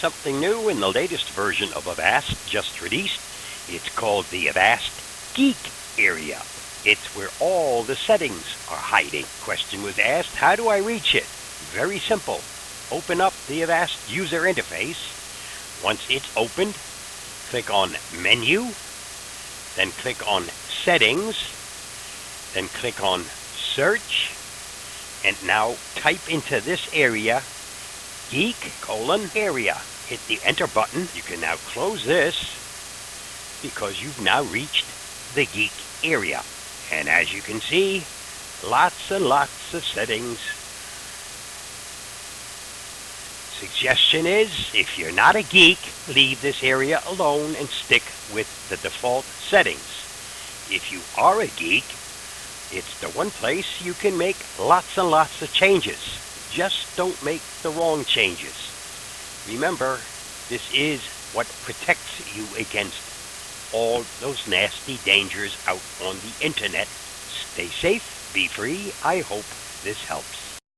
something new in the latest version of Avast just released. It's called the Avast Geek area. It's where all the settings are hiding. Question was asked, how do I reach it? Very simple. Open up the Avast user interface. Once it's opened, click on Menu, then click on Settings, then click on Search, and now type into this area Geek:*area. Hit the Enter button. You can now close this because you've now reached the Geek area. And as you can see, lots and lots of settings. Suggestion is, if you're not a geek, leave this area alone and stick with the default settings. If you are a geek, it's the one place you can make lots and lots of changes. Just don't make the wrong changes. Remember, this is what protects you against all those nasty dangers out on the internet. Stay safe, be free. I hope this helps.